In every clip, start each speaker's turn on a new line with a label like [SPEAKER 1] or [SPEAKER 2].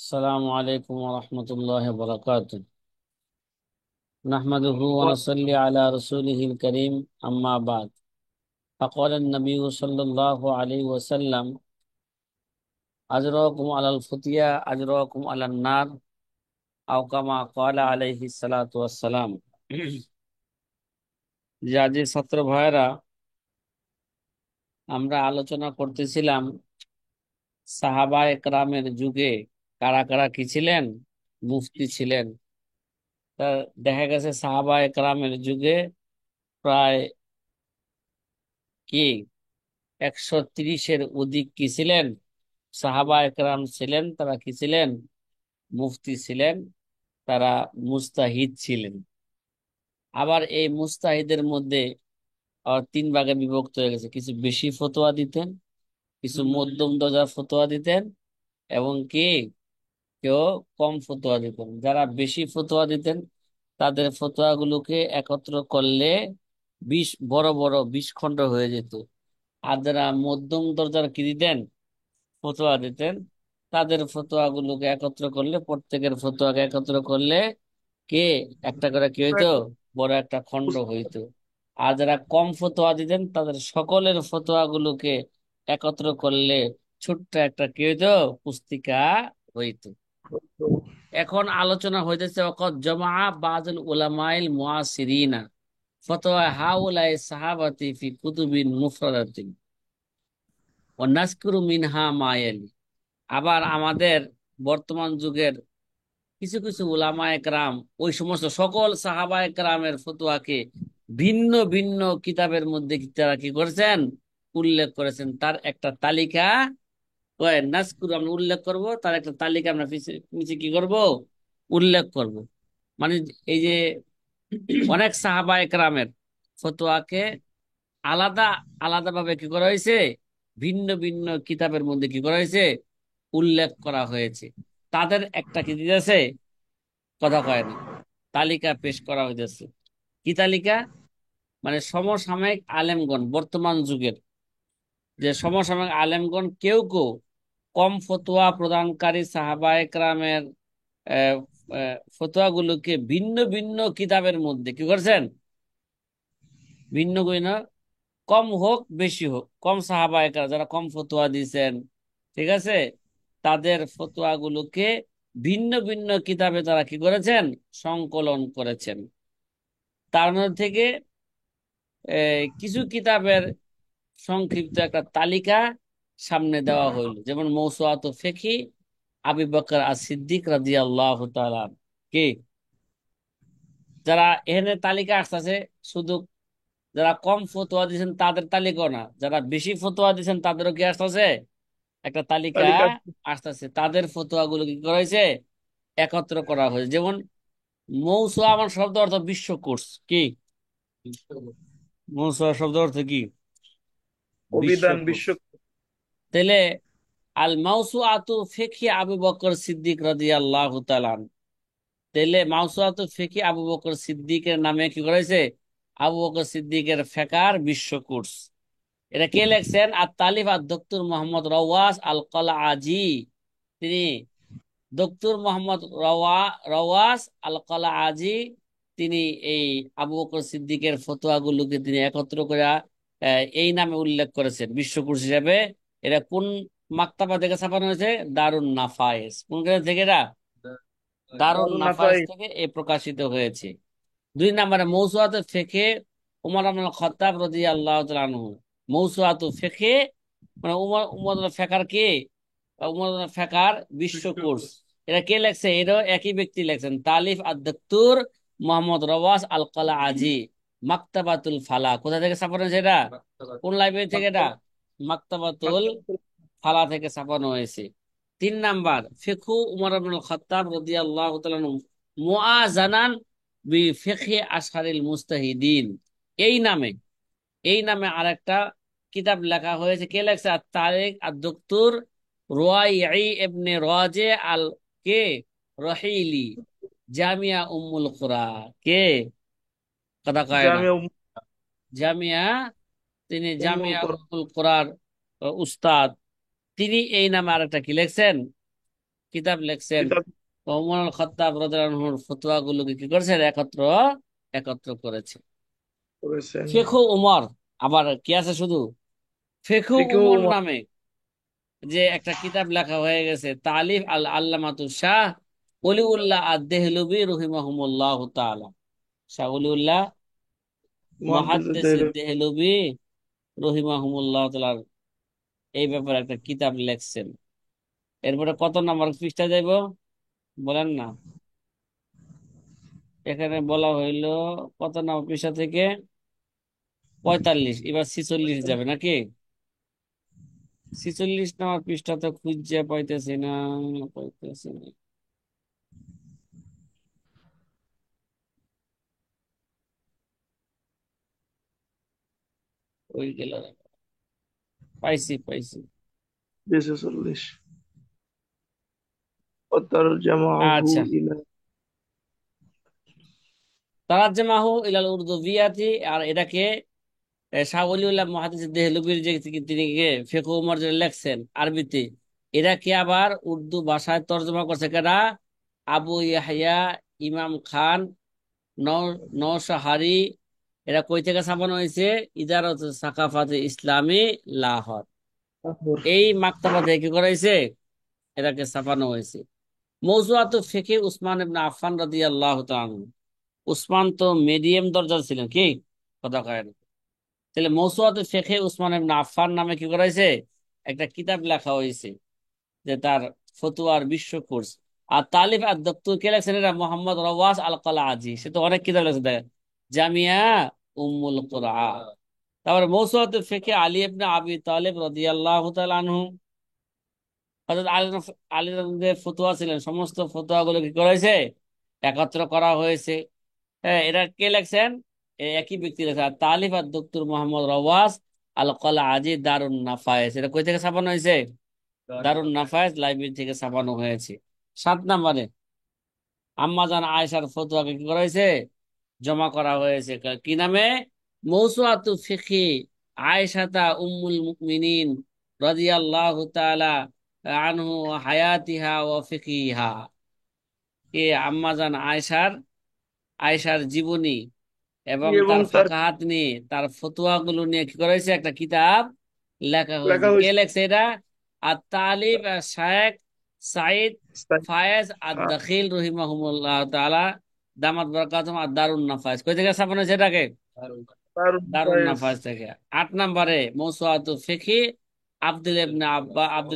[SPEAKER 1] السلام عليكم ورحمة الله وبركاته. نحمده ونصلي على رسوله الكريم. أما بعد، فقال النبي صلى الله عليه وسلم: أجركم على الفتيا أجركم على النار، أو كما قال عليه الصلاة والسلام. জাজি ছাত্র ভাইরা, আমরা আলোচনা করতেছিলাম সাহাবা একরামের যুগে কারা কারা কি ছিলেন, মুফতি ছিলেন। তা দেখা গেছে সাহাবা একরামের যুগে প্রায় কি 130-এর অধিক কি ছিলেন, সাহাবা একরাম ছিলেন। তারা কি ছিলেন? মুফতি ছিলেন, তারা মুস্তাহিদ ছিলেন। আবার এই মুস্তাহিদের মধ্যে তিন ভাগে বিভক্ত হয়ে গেছে: কিছু বেশি ফতোয়া দিতেন, কিছু মধ্যম দরজার ফতোয়া দিতেন, এবং কি কেউ কম ফতোয়া দিতেন। যারা বেশি ফতোয়া দিতেন তাদের ফতোয়াগুলোকে একত্র করলে 20 বড় বড় 20 খণ্ড হয়ে যেত। আর যারা মধ্যম দরজার কি দিতেন, ফতোয়া দিতেন, তাদের ফতোয়া গুলোকে একত্র করলে, প্রত্যেকের ফতোয়াকে একত্র করলে কে একটা করে কি হইতো, বড় একটা খণ্ড হইতো। আর যারা কম ফতোয়া দিতেন তাদের সকলের ফতোয়া গুলোকে একত্র করলে ছোট্ট একটা কি হইতো, পুস্তিকা হইতো। এখন আলোচনা হইতেছে ওয়াকাদ জামা বাযুল উলামাইল মুআসিরিনা ফতোয়া হাউলাই সাহাবাতি ফি কুতুবিন মুফরাদাতিন ওয়া নাযকুরু মিনহা মা ইয়ালি। আবার আমাদের বর্তমান যুগের কিছু কিছু উলামা একরাম ওই সমস্ত সকল সাহাবা একরামের ফতোয়াকে ভিন্ন ভিন্ন কিতাবের মধ্যে তারা কি করেছেন, উল্লেখ করেছেন। তার একটা তালিকা নাজকুর আমরা উল্লেখ করব, তার একটা তালিকা আমরা নিচে কি করব, উল্লেখ করব। মানে এই যে অনেক সাহাবা একরামের ফতোয়াকে আলাদা আলাদা ভাবে কি করা হয়েছে, ভিন্ন ভিন্ন কিতাবের মধ্যে কি করা হয়েছে, উল্লেখ করা হয়েছে। তাদের একটা কি দিতেছে, কথা কয় না, তালিকা পেশ করা হইতেছে। কি তালিকা? মানে সমসাময়িক আলেমগণ, বর্তমান যুগের যে সমসাময়িক আলেমগণ, কেউ কেউ কম ফতোয়া প্রদানকারী সাহাবা একরামের ফতোয়াগুলোকে ভিন্ন ভিন্ন কিতাবের মধ্যে কি করছেন, ভিন্ন ভিন্ন, কম হোক বেশি হোক, কম সাহাবা একরাম যারা কম ফতোয়া দিয়েছেন, ঠিক আছে, তাদের ফতোয়াগুলোকে ভিন্ন ভিন্ন কিতাবে তারা কি করেছেন, সংকলন করেছেন। তার মধ্যে থেকে কিছু কিতাবের সংক্ষিপ্ত একটা তালিকা সামনে দেওয়া হইল, যেমন মৌসুআত ফিকহি আবু বকর as-সিদ্দিক রাদিয়াল্লাহু তাআলা। কি যারা এখানে তালিকা আসতেছে, শুধু যারা কম ফতোয়া দিয়েছেন তাদের তালিকাও না, যারা বেশি ফতোয়া দিয়েছেন তাদেরও কি আসতেছে, একটা তালিকা
[SPEAKER 2] তালিকা।
[SPEAKER 1] আসতেছে। তাদের ফতোয়া গুলো কি করা হয়েছে, একত্র করা হয়েছে। যেমন মৌসুয়া আমার শব্দ অর্থ বিশ্বকোষ। কি মৌসুয়া শব্দ অর্থ কি?
[SPEAKER 2] অভিধান
[SPEAKER 1] বিশ্বকোষ।
[SPEAKER 2] বিশ্ব।
[SPEAKER 1] তাহলে আল মাউসুআতু ফিকহি আবু বকর সিদ্দিক রাদিয়াল্লাহু তাআলা আনহু, তাহলে মাউসুআতু ফিকহি আবু বকর সিদ্দিকের নামে কি করেছে, আবু বকর সিদ্দিকের ফেকার বিশ্বকোষ। এটা কে লেখছেন? আর তালিফ আর দক্তুর মোহাম্মদ রওয়াস আল কলাআজি। তিনি দক্তুর মোহাম্মদ রওয়াস আল কলাআজি, তিনি এই আবু বকর সিদ্দিকের ফতোয়াগুলোকে তিনি একত্র করে এই নামে উল্লেখ করেছেন বিশ্বকোষ হিসেবে। এটা কোন মাকতাবা থেকে ছাপানো হয়েছে? দারুন নাফায়েস। কোন গ্রন্থ থেকে এটা? দারুন
[SPEAKER 2] দারুন
[SPEAKER 1] নাফায়েস
[SPEAKER 2] নাফাই।
[SPEAKER 1] থেকে এ প্রকাশিত হয়েছে। দুই নম্বরে মৌসুআত ফিকহে উমর ইবনে খাত্তাব রাদিয়াল্লাহু তাআলা আনহু। মৌসুআত ফিকহে মানে উমর উমর ইবনে ফেকার কে, উমর ইবনে ফেকার বিশ্বকোষ। এটা কে লেখছে? এটাও একই ব্যক্তি লেখছেন, তালিফ আদ-দক্তুর মোহাম্মদ রওয়াস আল কলাআজি, মাকতাবাতুল ফালা। কোথা থেকে ছাপানো হয়েছে এটা? কোন লাইব্রেরি থেকে এটা?
[SPEAKER 2] মাকতাবা-
[SPEAKER 1] মাকতাবাতুল
[SPEAKER 2] মাকতাবাতুল।
[SPEAKER 1] ফালা থেকে ছাপানো হয়েছে। তিন নাম্বার ফিকহু উমর ইবনে খাত্তাব রাদিয়াল্লাহু তাআলা আনহু মুআযানান বি ফিকহি আশহারিল মুস্তাহিদিন। এই নামে, এই নামে আরেকটা কিতাব লেখা হয়েছে। কে লেখছে? আর তারিক আর দক্তুর রুয়াই ইবনে রাজে আল কে রহিলি, জামিয়া উম্মুল কুরা। কে, কথা কয় না,
[SPEAKER 2] জামিয়া
[SPEAKER 1] জামিয়া, তিনি
[SPEAKER 2] উম্মুল
[SPEAKER 1] জামিয়া
[SPEAKER 2] কোরআন।
[SPEAKER 1] উম্মুল কুরার উস্তাদ। তিনি এই নামে আরেকটা কি লেখছেন, কিতাব লেখছেন।
[SPEAKER 2] কিতাব
[SPEAKER 1] ওমর আল খাত্তাব রাদিয়াল্লাহু আনহুর ফতোয়া গুলোকে কি করেছেন, একত্র একত্র করেছে।
[SPEAKER 2] করেছেন।
[SPEAKER 1] ফিকহ উমর, আবার কি আছে শুধু ফিকহ
[SPEAKER 2] ফিকহ
[SPEAKER 1] উমর
[SPEAKER 2] উমর
[SPEAKER 1] নামে যে একটা কিতাব লেখা হয়ে গেছে, তালিফ আল আল্লামাতু শাহ ওলিউল্লাহ আদ-দেহলভী রহিমাহুমুল্লাহ তাআলা। শাহ ওলিউল্লাহ
[SPEAKER 2] মুহাদ্দিস
[SPEAKER 1] মুহাদ্দিস
[SPEAKER 2] দেহলভী।
[SPEAKER 1] দেহলভী রহিমাহুমুল্লাহ তাআলা এই ব্যাপারে একটা কিতাব লেখছেন। এরপরে কত নম্বর পৃষ্ঠা যাইব বলেন না? এখানে বলা হইলো কত নম্বর পৃষ্ঠা থেকে? 45, এবার 46 যাবে নাকি? 46 নম্বর পৃষ্ঠা তো খুঁজে পাইতেছি না, পাইতেছি না। ওই গেল, পাইছি পাইছি।
[SPEAKER 2] 240 وترجمه
[SPEAKER 1] আচ্ছা,
[SPEAKER 2] إلى
[SPEAKER 1] তারাজ্জমাহু ইলাল উর্দুবিয়াতি, আর এটাকে শাহ ওলিউল্লাহ মুহাদ্দিস দেহলভীর যে তিনি ফিকহ উমর যে লেখছেন আরবিতে, এটাকে আবার উর্দু ভাষায় তর্জমা করছে কারা? আবু ইয়াহইয়া ইমাম খান নওশাহারি। এরা কই থেকে ছাপানো হয়েছে? ইদারত সাকাফাত ইসলামী, লাহোর।
[SPEAKER 2] أخبر.
[SPEAKER 1] এই মাকতাবা থেকে কি করা হয়েছে? এটাকে ছাপানো হয়েছে। মৌসুআতু ফিকহি উসমান ইবনে আফফান রাদিয়াল্লাহু তাআলা আনহু। উসমান তো মিডিয়াম দরজার ছিলেন, কি কথা কয় না? তাহলে মৌসুআতু ফিকহি উসমান ইবনে আফফান নামে কি করা হয়েছে? একটা কিতাব লেখা হয়েছে, যে তার ফতুয়ার বিশ্বকোর্স। আর তালিফ আর দপ্তর কে লেখছেন? এরা মোহাম্মদ রওয়াস আল কালাআজি, সে তো অনেক কিতাব লেখছে দেখেন। জামিয়া উম্মুল কুরআন। তারপরে মৌসুআত ফিকহি আলী ইবনে আবি তালিব রাদিয়াল্লাহু তাআলা আনহু। হযরত আলী যে ফতোয়া ছিলেন, সমস্ত ফতোয়া গুলো কি করা হয়েছে? একত্র করা হয়েছে। হ্যাঁ, এটা কে লেখছেন? একই ব্যক্তি লেখা, তালিফ আর দপ্তর মোহাম্মদ রওয়াস আল কালাআজি, দারুন নাফায়েস। এটা কই থেকে ছাপানো হয়েছে? দারুন নাফায়েস লাইব্রেরি থেকে ছাপানো হয়েছে। 7 নম্বরে আম্মাজান আয়েশার ফতোয়াকে কি করা হয়েছে? জমা করা হয়েছে। কি নামে? মৌসুআতু ফিকহি আয়েশাতা উম্মুল মুমিনিন রাদিয়াল্লাহু তাআলা আনহু ওয়া হায়াতিহা ওয়া ফিকহিহা। এ আম্মাজান আয়েশার, আয়েশার জীবনী এবং
[SPEAKER 2] এবং
[SPEAKER 1] তার
[SPEAKER 2] তার
[SPEAKER 1] ফাকাহাত নিয়ে, তার ফতোয়া গুলো নিয়ে কি করা হয়েছে? একটা কিতাব লেখা হয়েছে।
[SPEAKER 2] লেখা
[SPEAKER 1] কে
[SPEAKER 2] হয়েছে।
[SPEAKER 1] লেখছে এটা? আর তালিব শায়েখ সাইদ ফায়েজ আদ দাখিল রহিমাহুমুল্লাহ তাআলা দামাত বারাকাতুহুম আর দারুন নাফায়েস। কই থেকে ছাপানো হয়েছে এটাকে?
[SPEAKER 2] তার
[SPEAKER 1] দারুন
[SPEAKER 2] ফয়েজ।
[SPEAKER 1] নাফায়েস থেকে। 8 নম্বরে মৌসুআতু ফিকহি আব্দুল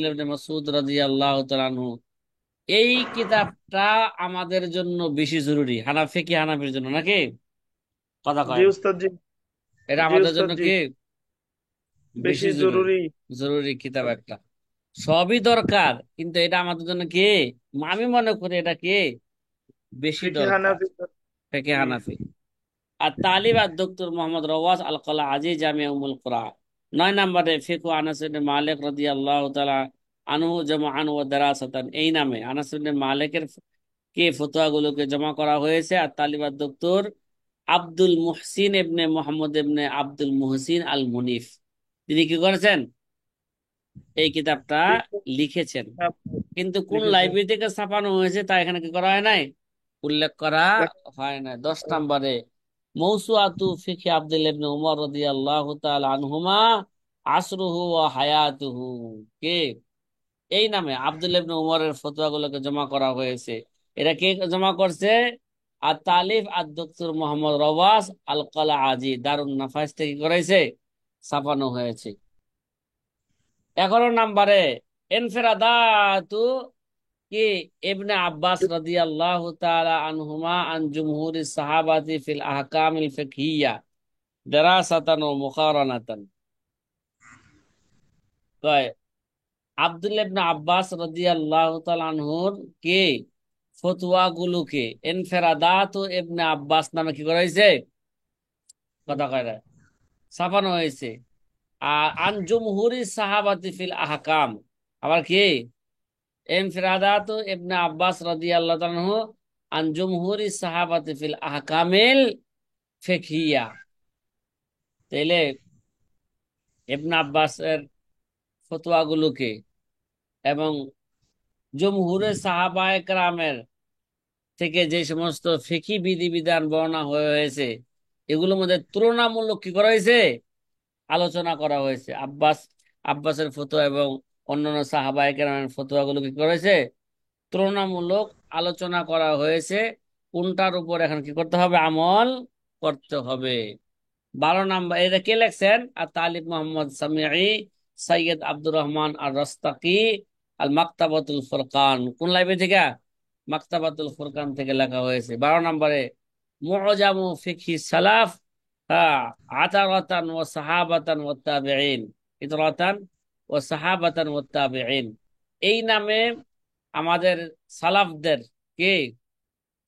[SPEAKER 1] ইবনে মাসউদ রাদিয়াল্লাহু তাআলা আনহু। এই কিতাবটা আমাদের জন্য বেশি জরুরি, হানাফি কি হানাফির জন্য নাকি? কথা
[SPEAKER 2] জি
[SPEAKER 1] কয় না।
[SPEAKER 2] উস্তাদ জি।
[SPEAKER 1] এটা
[SPEAKER 2] জি
[SPEAKER 1] আমাদের
[SPEAKER 2] উস্তাদ
[SPEAKER 1] জন্য
[SPEAKER 2] জি।
[SPEAKER 1] কি বেশি
[SPEAKER 2] বেশি
[SPEAKER 1] জরুরি?
[SPEAKER 2] জরুরি।
[SPEAKER 1] জরুরি কিতাব একটা। সবই দরকার, কিন্তু এটা আমাদের জন্য কি, আমি মনে করি এটা কি বেশি
[SPEAKER 2] ফিকহে
[SPEAKER 1] দরকার।
[SPEAKER 2] হানাফি।
[SPEAKER 1] ফিকহে
[SPEAKER 2] জি।
[SPEAKER 1] হানাফি। আর তালিব আর দক্তর মোহাম্মদ রওয়াজ আল কালা আজি জামিয়া উমুল কুরআন। 9 নম্বরে ফিকহু আনাস ইবনে মালিক রাদিয়াল্লাহু তাআলা আনহু জামআন ওয়া দারাসাতান। এই নামে আনাস ইবনে মালিকের কে ফতোয়া গুলোকে জমা করা হয়েছে। আর তালিব আর দক্তর আব্দুল মুহসিন ইবনে মোহাম্মদ ইবনে আব্দুল মুহসিন আল মুনিফ, তিনি কি করেছেন? এই কিতাবটা
[SPEAKER 2] ফিকহে
[SPEAKER 1] লিখেছেন।
[SPEAKER 2] হানাফি
[SPEAKER 1] কিন্তু কোন
[SPEAKER 2] লিখেছেন।
[SPEAKER 1] লাইব্রেরি থেকে ছাপানো হয়েছে তা এখানে কি করা হয় নাই, উল্লেখ করা
[SPEAKER 2] লেখা
[SPEAKER 1] হয় নাই। 10 নম্বরে মৌসুআতু ফিকহি আব্দুল ইবনে উমর রাদিয়াল্লাহু তাআলা আনহুমা আসরুহু ওয়া হায়াতুহু। কে? এই নামে আব্দুল ইবনে উমরের ফতোয়াগুলোকে জমা করা হয়েছে। এটা কে জমা করছে? আর তালিফ আর দক্তর মোহাম্মদ রওয়াস আল কালাআজি, দারুন নাফায়েস থেকে কি করাইছে? ছাপানো হয়েছে। 11 নম্বরে ইনফিরাদাতু কি ইবনে আব্বাস রাদিয়াল্লাহু তাআলা আনহুমা আন জুমহুরি সাহাবাতি ফিল আহকামিল ফিকহিয়্যা দারাসাতান ওয়া মুকারানাতান। কয় আব্দুল্লাহ ইবনে আব্বাস রাদিয়াল্লাহু তাআলা আনহুর কে ফতোয়া গুলোকে ইনফিরাদাত ও ইবনে আব্বাস নামে কি করা হয়েছে? কথা কয় না, ছাপানো হয়েছে। আর আন জুমহুরি সাহাবাতি ফিল আহকাম, আবার কি ইনফিরাদাত ও ইবনে আব্বাস রাদিয়াল্লাহু তাআলা আনহু আন জুমহুরি সাহাবাতি ফিল আহকামিল ফিকহিয়া। তাইলে ইবনে আব্বাসের ফতোয়াগুলোকে এবং জমহুরে সাহাবায়ে কেরামের থেকে যে সমস্ত ফিকহি বিধিবিধান বর্ণনা হয়েছে, এগুলোর মধ্যে তুলনামূলক কি করা হয়েছে, আলোচনা করা হয়েছে। আব্বাসের ফতোয়া এবং অন্যান্য সাহাবায়ে কেরামের ফতোয়াগুলো কি করা হয়েছে, তুলনামূলক আলোচনা করা হয়েছে। কোনটার উপর এখন কি করতে হবে, আমল করতে হবে। 12 নম্বর, এটা কে লেখছেন? আর তালিব মোহাম্মদ সামিঈ, সৈয়দ আব্দুর রহমান আর রস্তাকি, আল মাকতাবাতুল ফুরকান। কোন লাইব্রেরি থেকে? মাকতাবাতুল ফুরকান থেকে লেখা হয়েছে। 12 নম্বরে, মুআজামু ফিকহি সালাফ, হ্যাঁ, আতারাতান ওয়া সাহাবাতান ওয়া তাবিঈন, ইতরাতান ওয়া সাহাবাতান ওয়া তাবিঈন। এই নামে আমাদের সালাফদের, কে,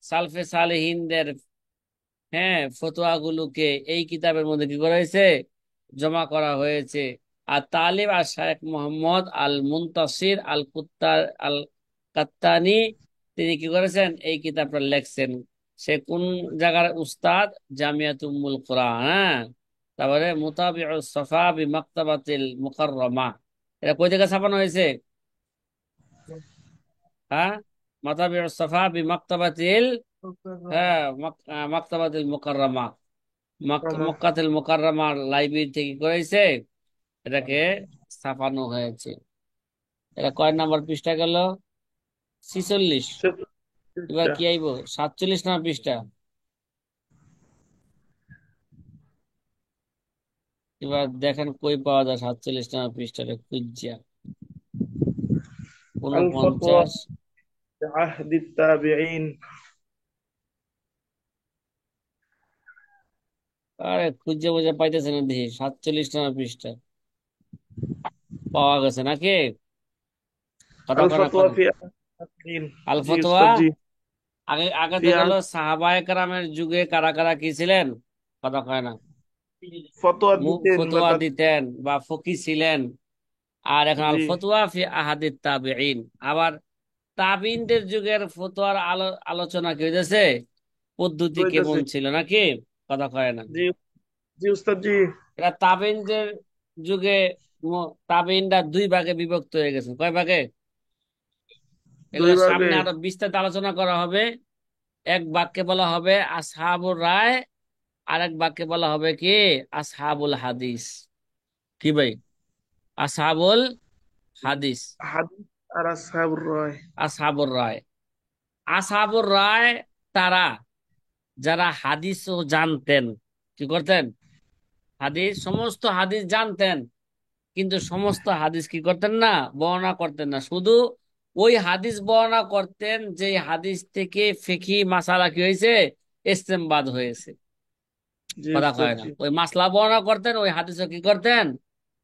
[SPEAKER 1] সালফে সালেহিনদের, হ্যাঁ, ফতোয়াগুলোকে এই কিতাবের মধ্যে কি করা হয়েছে, জমা করা হয়েছে। আর তালিব আর শায়েখ মোহাম্মদ আল মুনতাসির আল কুত্তার আল কাত্তানি, তিনি কি করেছেন, এই কিতাবটা লেখছেন। সে কোন জায়গার উস্তাদ? জামিয়াত উম্মুল কোরআন, হ্যাঁ। তারপরে মুতাবিউস সাফা বি মাকতাবাতিল মুকাররমা, এটা কই জায়গায় ছাপানো হয়েছে? হ্যাঁ, মুতাবিউস সাফা বি মাকতাবাতিল, হ্যাঁ, মাকতাবাতিল মুকাররমা, মক্কাতুল মুকাররমার লাইব্রেরি থেকে করেছে, এটাকে ছাপানো হয়েছে। এটা কয় নাম্বার পৃষ্ঠা গেল? 46। এবার কি আইব? 47 নম্বর পৃষ্ঠা। এবার দেখেন কই পাওয়া যায় 47 নম্বর পৃষ্ঠাটা খুঁজিয়া।
[SPEAKER 2] الفتوى
[SPEAKER 1] 49।
[SPEAKER 2] في عهد التابعين.
[SPEAKER 1] আরে খুঁজে বুঝে পাইতেছে না, দেখি 47 নম্বর পৃষ্ঠা পাওয়া গেছে নাকি? কথা কয় না
[SPEAKER 2] الفتوى
[SPEAKER 1] কেন?
[SPEAKER 2] في عهد التابعين.
[SPEAKER 1] আল
[SPEAKER 2] জি
[SPEAKER 1] ফতোয়া,
[SPEAKER 2] উস্তাদ জি।
[SPEAKER 1] আগে আগে
[SPEAKER 2] في
[SPEAKER 1] তো গেল
[SPEAKER 2] عهد
[SPEAKER 1] সাহাবায়ে কেরামের যুগে কারা কারা কি ছিলেন, কথা কয় না।
[SPEAKER 2] ফতোয়া দিতেন বা
[SPEAKER 1] ফতোয়া দিতেন বা ফকি ছিলেন। আর এখন আল
[SPEAKER 2] জি
[SPEAKER 1] ফতোয়া ফি আহাদিত তাবিঈন, আবার তাবিঈনদের যুগের ফতোয়ার আলোচনা কি হইতেছে, পদ্ধতি কেমন
[SPEAKER 2] হইতেছে।
[SPEAKER 1] ছিল নাকি? কথা কয় না।
[SPEAKER 2] জি জি উস্তাদ জি।
[SPEAKER 1] এরা তাবিঈনদের যুগে তাবিঈনরা দুই ভাগে বিভক্ত হয়ে গেছে। কয় ভাগে?
[SPEAKER 2] দুই
[SPEAKER 1] এগুলা
[SPEAKER 2] ভাগে।
[SPEAKER 1] সামনে আরো বিস্তারিত আলোচনা করা হবে। এক বাক্যে বলা হবে আসহাবুর রায়, আর এক বাক্যে বলা হবে কি, আসহাবুল হাদিস। কি ভাই? আসহাবুল হাদিস,
[SPEAKER 2] হাদিস আর আসহাবুর রায়।
[SPEAKER 1] আসহাবুর রায়। আসহাবুর রায় তারা যারা হাদিসও জানতেন, কি করতেন, হাদিস, সমস্ত হাদিস জানতেন, কিন্তু সমস্ত হাদিস কি করতেন না, বর্ণনা করতেন না। শুধু ওই হাদিস বর্ণনা করতেন যে হাদিস থেকে ফিকহি মাসালা কি হয়েছে, ইস্তেমবাদ হয়েছে।
[SPEAKER 2] জি
[SPEAKER 1] কথা
[SPEAKER 2] উস্তাদ
[SPEAKER 1] কয় না,
[SPEAKER 2] জি।
[SPEAKER 1] ওই মাসলা বর্ণনা করতেন, ওই হাদিসও কি করতেন,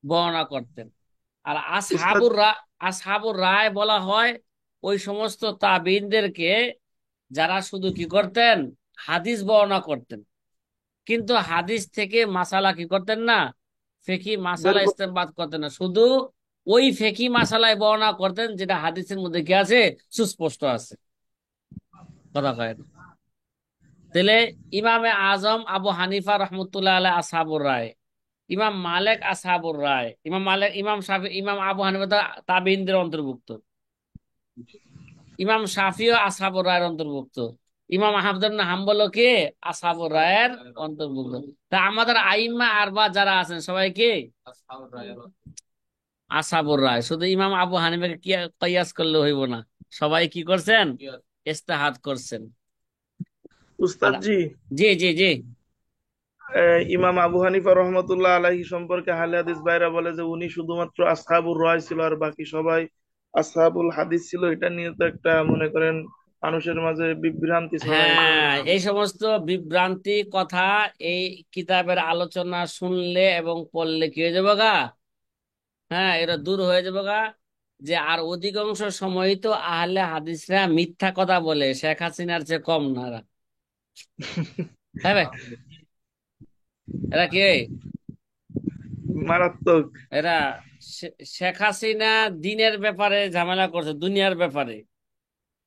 [SPEAKER 1] বর্ণনা করতেন। আর
[SPEAKER 2] উস্তাদ
[SPEAKER 1] আসহাবুর রায় বলা হয় ওই সমস্ত তাবিঈনদেরকে যারা শুধু কি করতেন, হাদিস বর্ণনা করতেন, কিন্তু হাদিস থেকে মাসালা কি করতেন না, ফিকহি
[SPEAKER 2] বের
[SPEAKER 1] মাসালা
[SPEAKER 2] করতে।
[SPEAKER 1] ইস্তেমবাদ করতেন না। শুধু ওই ফিকহি মাসালায় বর্ণনা করতেন যেটা হাদিসের মধ্যে কি আছে, সুস্পষ্ট আছে। কথা কয় না। তাহলে ইমামে আজম আবু হানিফা রহমতুল্লাহ আলাইহি আসহাবুর রায়, ইমাম মালিক আসহাবুর রায়, ইমাম মালিক, ইমাম শাফি, ইমাম আবু হানিফা তাবিঈনদের অন্তর্ভুক্ত, ইমাম শাফিও আসহাবুর রায়ের অন্তর্ভুক্ত, ইমাম আহমদ ইবনে হাম্বলও কে, আসহাবুর রায়ের অন্তর্ভুক্ত। তা আমাদের আইম্মা আরবা যারা আছেন সবাই কি, আসহাবুর রায়। শুধু ইমাম আবু হানিফাকে কি কিয়াস করলে হইব না, সবাই কি করছেন, ইজতিহাদ করছেন। আর
[SPEAKER 2] উস্তাদ জি,
[SPEAKER 1] জি জি জি।
[SPEAKER 2] ইমাম আবু হানিফা রহমতুল্লাহ আলাইহি সম্পর্কে আহলে হাদিস ভাইরা বলে যে উনি শুধুমাত্র আসহাবুর রায় ছিল আর বাকি সবাই আসহাবুল হাদিস ছিল। এটা নিয়ে তো একটা মনে করেন মানুষের মাঝে বিভ্রান্তি ছড়ায়।
[SPEAKER 1] হ্যাঁ, এই সমস্ত বিভ্রান্তি কথা এই কিতাবের আলোচনা শুনলে এবং পড়লে কি হয়ে যাবে গা, হ্যাঁ, এটা দূর হয়ে যাবে গা। যে আর অধিকাংশ সময় তো আহলে হাদিসরা মিথ্যা কথা বলে, শেখ হাসিনার চেয়ে কম না এরা। হ্যাঁ ভাই, এরা কি,
[SPEAKER 2] মারাত্মক।
[SPEAKER 1] এরা শেখ হাসিনা দিনের ব্যাপারে ঝামেলা করছে, দুনিয়ার ব্যাপারে,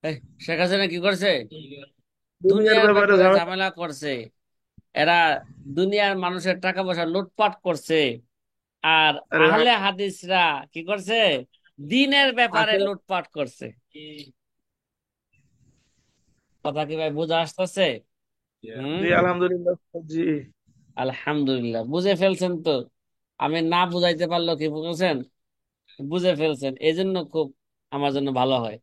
[SPEAKER 1] এই, শেখ হাসিনা কি করছে,
[SPEAKER 2] দুনিয়ার
[SPEAKER 1] দুনিয়ার
[SPEAKER 2] ব্যাপারে
[SPEAKER 1] ব্যাপারে
[SPEAKER 2] ঝামেলা।
[SPEAKER 1] ঝামেলা করছে। এরা দুনিয়ার মানুষের টাকা পয়সা লুটপাট করছে। আর
[SPEAKER 2] আরে
[SPEAKER 1] আহলে হাদিসরা কি করছে, দিনের ব্যাপারে
[SPEAKER 2] আখেরাত।
[SPEAKER 1] লুটপাট করছে। কথা কি ভাই বোঝা আসতেছে? হুম।
[SPEAKER 2] জি আলহামদুলিল্লাহ জি।
[SPEAKER 1] আলহামদুলিল্লাহ বুঝে ফেলছেন তো। আমি না বুঝাইতে পারলো কি বুঝেছেন, বুঝে ফেলছেন, এই জন্য খুব আমার জন্য ভালো হয়।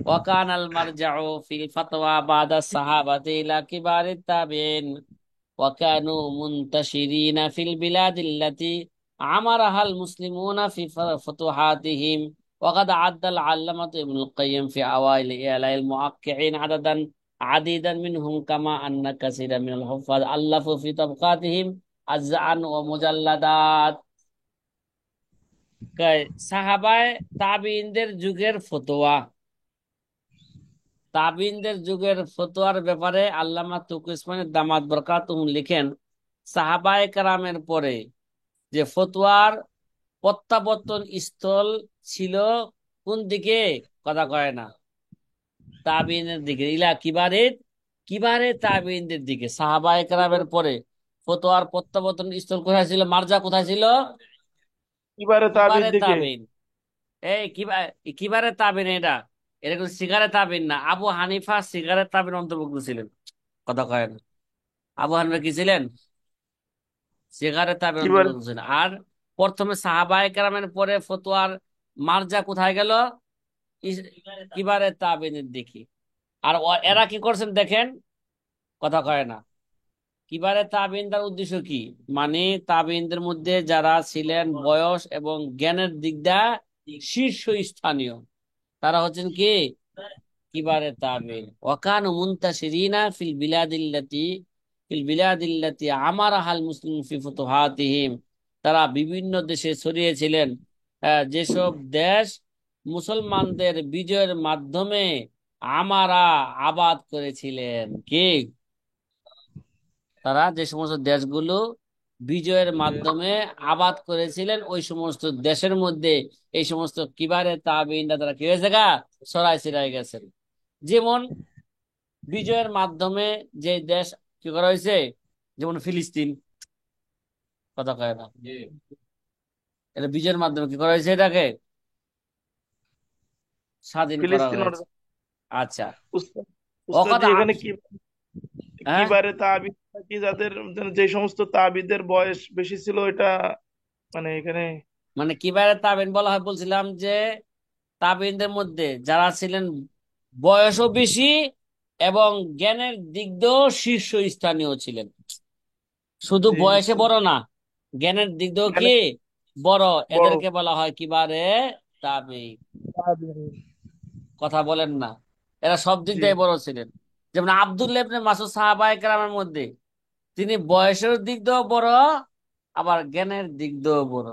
[SPEAKER 1] ওয়াকান আল মারজাউ ফিল ফাতওয়া বাদা সাহাবাতি ইলা কিবারিত তাবিন ওয়াকানু মুনতাশিরিনা ফিল বিলাদিল্লাতি আমারাহাল মুসলিমুনা ফি ফুতুহাতিহিম وقد عد العلامة ابن القيم في أوائل إعلاء الموقعين عددا عديدا منهم كما أن كثيرا من الحفاظ ألفوا في طبقاتهم أجزاء ومجلدات। সাহাবায়ে তাবিইনদের যুগের ফতোয়া, তাবিইনদের যুগের ফতোয়ার ব্যাপারে আল্লামা তৌকি উসমানী দামাত বরকাতুহু লিখেন, সাহাবায়ে কেরামের পরে যে ফতোয়ার প্রত্যাবর্তন স্থল ছিল কোন দিকে? কথা কয় না, তাবিইনের দিকে। ইলা কিবারে, কিবারে তাবিইনদের দিকে। সাহাবায়ে কেরামের পরে ফতোয়ার প্রত্যাবর্তন স্থল কোথায় ছিল? মার্জা কোথায় ছিল?
[SPEAKER 2] কিবারে তাবির
[SPEAKER 1] কিবারে
[SPEAKER 2] দিকে।
[SPEAKER 1] তাবিইন। এই কিবারে তাবিন, এটা এটা কিন্তু সিগারে তাবিন না। আবু হানিফা সিগারে তাবিন অন্তর্ভুক্ত ছিলেন। কথা কয় না। আবু হানিফা কি ছিলেন? সিগারে তাবিন
[SPEAKER 2] কিবারে
[SPEAKER 1] অন্তর্ভুক্ত ছিলেন। আর প্রথমে সাহাবায়ে কেরামের পরে ফতোয়ার মার্জা কোথায় গেল? ইস- কিবারে তাবিনের দিকে। আর এরা কি করছেন দেখেন, কথা কয় না। কিবারে তাবিনদের উদ্দেশ্য কি? মানে তাবিনদের মধ্যে যারা ছিলেন বয়স এবং জ্ঞানের দিক দিয়ে শীর্ষ স্থানীয়, তারা হচ্ছেন কি? কিবারে তাবিন। ওয়াকানু মুনতাশিরিনা ফিল বিলাদিল্লাতি আমারাহাল মুসলিম ফি ফুতুহাতিহিম। তারা বিভিন্ন দেশে ছড়িয়েছিলেন, যেসব দেশ মুসলমানদের বিজয়ের মাধ্যমে আমারা আবাদ করেছিলেন। কি? তারা যে সমস্ত দেশগুলো বিজয়ের মাধ্যমে আবাদ করেছিলেন, ওই সমস্ত দেশের মধ্যে এই সমস্ত কিবারে তাবিনরা তারা কি হয়েছে গা? ছড়াই ছিড়াই গেছেন। যেমন বিজয়ের মাধ্যমে যে দেশ কি করা হয়েছে, যেমন ফিলিস্তিন। কথা কয় না। এটা বিজয়ের মাধ্যমে কি করা হয়েছে, এটাকে স্বাধীন করা
[SPEAKER 2] ফিলিস্তিন
[SPEAKER 1] হয়েছে।
[SPEAKER 2] অর্জন।
[SPEAKER 1] আচ্ছা।
[SPEAKER 2] উস্তাদ, উস্তাদ
[SPEAKER 1] অকদ
[SPEAKER 2] জি এখানে কি
[SPEAKER 1] হ্যাঁ,
[SPEAKER 2] কিবারে তাবিদ কি, যাদের যে সমস্ত তাবিদের বয়স বেশি ছিল এটা, মানে এখানে।
[SPEAKER 1] মানে কিভাবে তাবিন বলা হয় বলছিলাম যে তাবিনদের মধ্যে যারা ছিলেন বয়সও বেশি এবং জ্ঞানের দিক দিয়েও শীর্ষ স্থানীয় ছিলেন। শুধু
[SPEAKER 2] জি
[SPEAKER 1] বয়সে
[SPEAKER 2] উস্তাদ।
[SPEAKER 1] বড় না, জ্ঞানের দিক দিয়েও কি
[SPEAKER 2] এখানে
[SPEAKER 1] বড়,
[SPEAKER 2] বড়
[SPEAKER 1] এদেরকে বলা হয় কিবারে তাবিন।
[SPEAKER 2] তাবিঈন।
[SPEAKER 1] কথা বলেন না। এরা সব দিক
[SPEAKER 2] জি
[SPEAKER 1] দিয়ে বড় ছিলেন। যেমন আব্দুল্লাহ ইবনে মাসউদ সাহাবায়ে কেরামের মধ্যে তিনি বয়সের দিক দিয়েও বড়, আবার জ্ঞানের দিক দিয়েও বড়।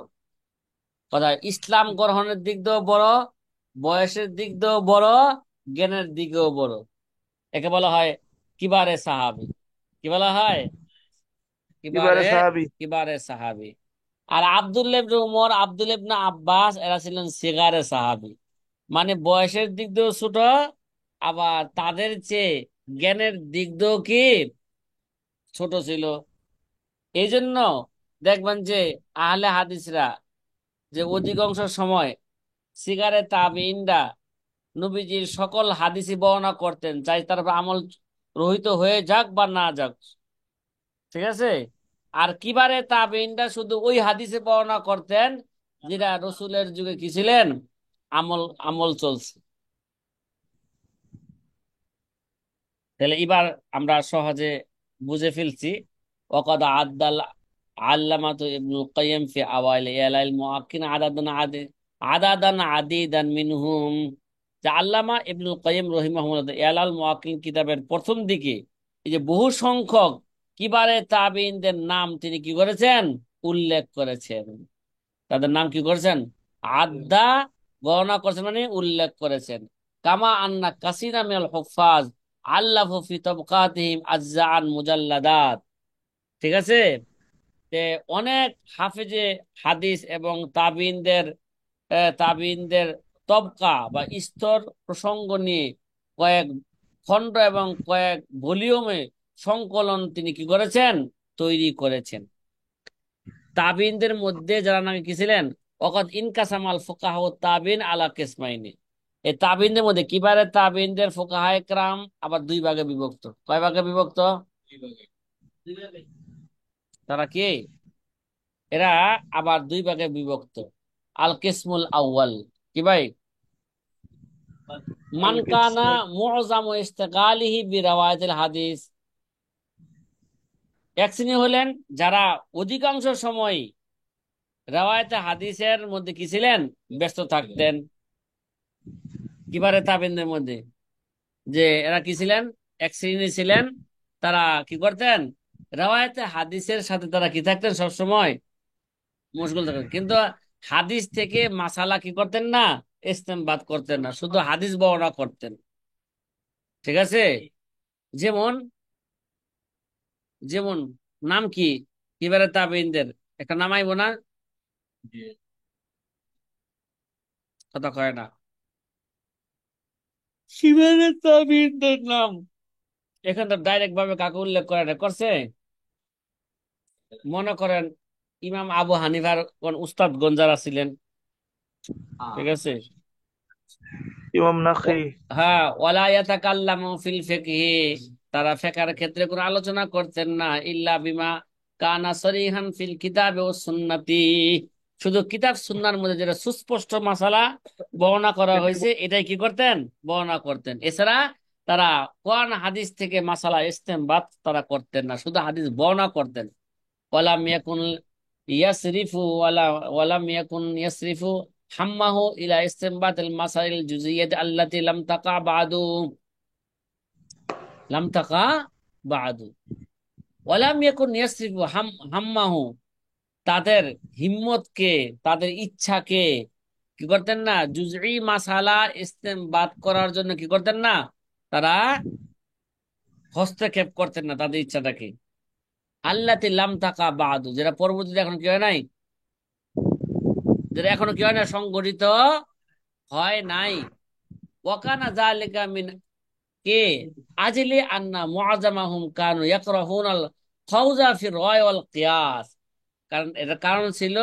[SPEAKER 1] কথা, ইসলাম গ্রহণের দিক দিয়েও বড়, বয়সের দিক দিয়েও বড়, জ্ঞানের দিকেও বড়। একে বলা হয় কিবারে সাহাবি। কি বলা হয়? কিবারে,
[SPEAKER 2] কিবারে সাহাবী।
[SPEAKER 1] কিবারে সাহাবি। আর আব্দুল্লাহ ইবনে উমর, আব্দুল্লাহ ইবনে আব্বাস এরা ছিলেন সিগারে সাহাবি। মানে বয়সের দিক দিয়েও ছোট, আবার তাদের চেয়ে জ্ঞানের দিক দিয়েও কি ছোট ছিল। এই জন্য দেখবেন যে আহলে হাদিসরা যে অধিকাংশ সময় সিগারে তাবিইনরা নবীজির সকল হাদিসই বর্ণনা করতেন, চাই তার উপর আমল রহিত হয়ে যাক বা না যাক। ঠিক আছে। আর কিবারে তাবিইনরা শুধু ওই হাদিসে বর্ণনা করতেন যেটা রসুলের যুগে কি ছিলেন, আমল আমল চলছে। তাহলে এবার আমরা সহজে বুঝে ফেলছি। ওয়াকাদ আদাল আল্লামাতু ইবনুল কাইয়্যিম ফি আওয়াইল ইয়ালাইল মুআক্কিন আদাদান আদিদান মিনহুম। যে আল্লামা ইবনুল কাইয়্যিম রাহিমাহুল্লাহ ইয়ালাল মুআক্কিন কিতাবের প্রথম দিকে এই যে বহু সংখ্যক কিবারে তাবিইনদের নাম তিনি কি করেছেন? উল্লেখ করেছেন। তাদের নাম কি করেছেন? আদা, গণনা করেছেন মানে উল্লেখ করেছেন। কামা আন্না কাসিরা মিনাল হুফাজ আল্লাফু ফি তাবকাতিহিম আজজাআন মুজাল্লাদাত। ঠিক আছে। তে অনেক হাফেজে হাদিস এবং তাবিনদের তবকা বা স্তর প্রসঙ্গ নিয়ে কয়েক খণ্ড এবং কয়েক ভলিউমে সংকলন তিনি কি করেছেন? তৈরি করেছেন। তাবিনদের মধ্যে যারা নাকি কি ছিলেন? ওয়াকাদ ইনকাসামাল ফুকাহা ওয়াত তাবিন আলা কিসমাইনি। এই তাবিনদের মধ্যে কিবারে তাবিনদের ফুকাহায়ে কেরাম আবার দুই ভাগে বিভক্ত। কয় ভাগে বিভক্ত? তারা কি? এরা আবার দুই ভাগে বিভক্ত। আল কিসমুল আউয়াল কি ভাই? মান
[SPEAKER 2] আল
[SPEAKER 1] কানা
[SPEAKER 2] কিসমুল।
[SPEAKER 1] মুআযামু ইশতিগালিহি বিরাওয়ায়াতিল হাদিস। এক শ্রেণী হলেন যারা অধিকাংশ সময় রাওয়ায়াতে হাদিসের মধ্যে কি ছিলেন? ব্যস্ত থাকতেন। কিবারে তাবিনদের মধ্যে যে এরা কি ছিলেন? এক শ্রেণী ছিলেন, তারা কি করতেন? রাওয়ায়াতে হাদিসের সাথে তারা কি থাকতেন? সবসময় মশগুল থাকতেন, কিন্তু হাদিস থেকে মাসালা কি করতেন না? ইস্তেমবাদ করতেন না, শুধু হাদিস বর্ণনা করতেন। ঠিক আছে? যেমন যেমন নাম কি কিবারে তাবেইনদের? একটা নামাইবো না? কথা কয় না। কিবারে তাবেইনদের নাম এখানে তো ডাইরেক্ট ভাবে কাকে উল্লেখ করে না, করছে? মনে করেন ইমাম আবু হানিফার কোন উস্তাদ গঞ্জারা ছিলেন। ঠিক আছে?
[SPEAKER 2] ইমাম
[SPEAKER 1] ও,
[SPEAKER 2] নাখি।
[SPEAKER 1] হ্যাঁ, ওয়ালা ইয়াতাকাল্লামু ফিল ফিকহি, তারা ফিকহের ক্ষেত্রে কোনো আলোচনা করতেন না, ইল্লা বিমা কানা সরিহান ফিল কিতাবে ও সুন্নতি, শুধু কিতাব সুন্নাহর মধ্যে যেটা সুস্পষ্ট মাসালা বর্ণনা করা
[SPEAKER 2] এটি
[SPEAKER 1] হয়েছে এটাই কি করতেন? বর্ণনা করতেন। এছাড়া তারা কোরআন হাদিস থেকে মাসালা ইস্তেমবাদ তারা করতেন না, শুধু হাদিস বর্ণনা করতেন। ওয়ালাম ইয়াকুন ইয়াসরিফু ওয়ালাম ইয়াকুন ইয়াসরিফু হাম্মাহু ইলা ইসতিনবাতিল মাসাইল জুজিয়াত আল্লাতী লাম তাকা বাদু। ওয়ালাম ইয়াকুন ইয়াসরিফু হাম্মাহু, তাদের হিম্মতকে, তাদের ইচ্ছাকে কি করতেন না? জুজই মাসালা ইস্তেমবাদ করার জন্য কি করতেন না? তারা হস্তক্ষেপ করতেন না তাদের ইচ্ছাটাকে। আল্লাতী লাম তাকা বাদু, যেটা পরবর্তীতে এখন কি হয় নাই, যেটা এখনো কি হয় না, সংগঠিত হয় নাই। ওয়াকানা যালিকা মিন কে আজলি আন্না মুআযামাহুম কানু ইয়াকরাহুনাল ফাওজা ফি রায় ওয়াল কিয়াস। কারণ এটা কারণ ছিল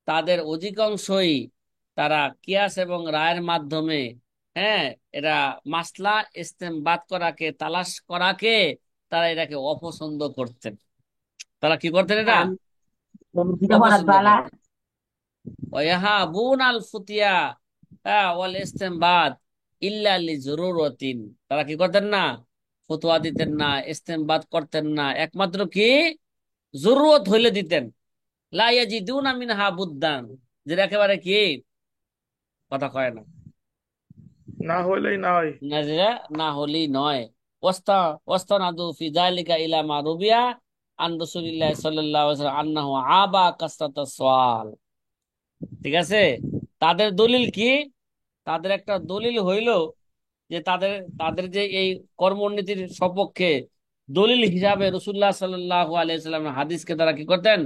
[SPEAKER 1] তাদের অধিকাংশই তারা কিয়াস এবং রায়ের মাধ্যমে, হ্যাঁ, এরা মাসলা ইস্তেমবাদ করাকে, তালাশ করাকে তারা এটাকে অপছন্দ করতেন। তারা কি করতেন? এটা অপছন্দ করতেন। ওয়াহাবুন আল ফুতিয়া ওয়াল ইস্তেমবাদ ইল্লা লিজরুরাতিন, তারা কি করতেন না? ফতোয়া দিতেন না, ইস্তেমবাদ করতেন না, একমাত্র কি জরুরত হইলে দিতেন। লা ইয়াজিদুনা মিনহা বুদ্দান, যেটা একেবারে কি, কথা কয় না,
[SPEAKER 2] না হইলেই না হয়।
[SPEAKER 1] না যেটা না হলেই নয়। ওয়াস্তা ওয়াস্তানাদু ফি যালিকা ইলা মা রুবিয়া আন রাসূলিল্লাহ সাল্লাল্লাহু আলাইহি ওয়াসাল্লাম আন্নাহু আবা কাসরাতাস সুআল। ঠিক আছে? তাদের দলিল কি? তাদের একটা দলিল হইল যে তাদের তাদের যে এই কর্মনীতির সপক্ষে দলিল হিসাবে রসুল্লাহ সাল্লাহ আলাইসাল্লাম হাদিসকে তারা কি করতেন?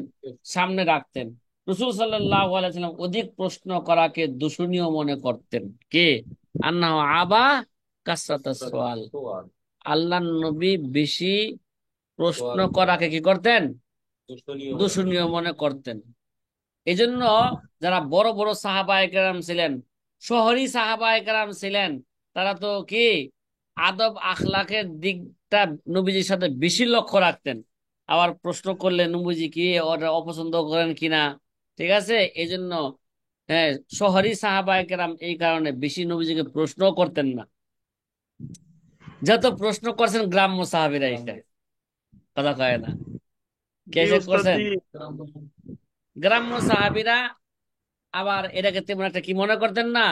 [SPEAKER 1] সামনে রাখতেন। রসুল সাল্লাহ আলাইসাল্লাম অধিক প্রশ্ন করাকে দূষণীয় মনে করতেন। কে? আন্না আবা কাসরাতাস সুআল, আল্লাহ নবী বেশি প্রশ্ন করাকে কি করতেন? দূষণীয় মনে করতেন। এই জন্য যারা বড় বড় সাহাবায়ে কেরাম ছিলেন, শহরী সাহাবায়ে কেরাম ছিলেন, তারা তো কি আদব আখলাকের দিকটা নবীজির সাথে বেশি লক্ষ্য রাখতেন। আবার প্রশ্ন করলে নবীজি কি ওটা অপছন্দ করেন কিনা, ঠিক আছে, এই জন্য হ্যাঁ, শহরী সাহাবায়ে কেরাম এই কারণে বেশি নবীজিকে প্রশ্ন করতেন না। যত প্রশ্ন করছেন গ্রাম্য সাহাবীরা, এটা কথা কয় না, কে
[SPEAKER 2] জি
[SPEAKER 1] যে
[SPEAKER 2] ওস্তাদ
[SPEAKER 1] করছেন
[SPEAKER 2] জি।
[SPEAKER 1] গ্রাম্য সাহাবীরা। আবার এটাকে তেমন একটা কি মনে করতেন না,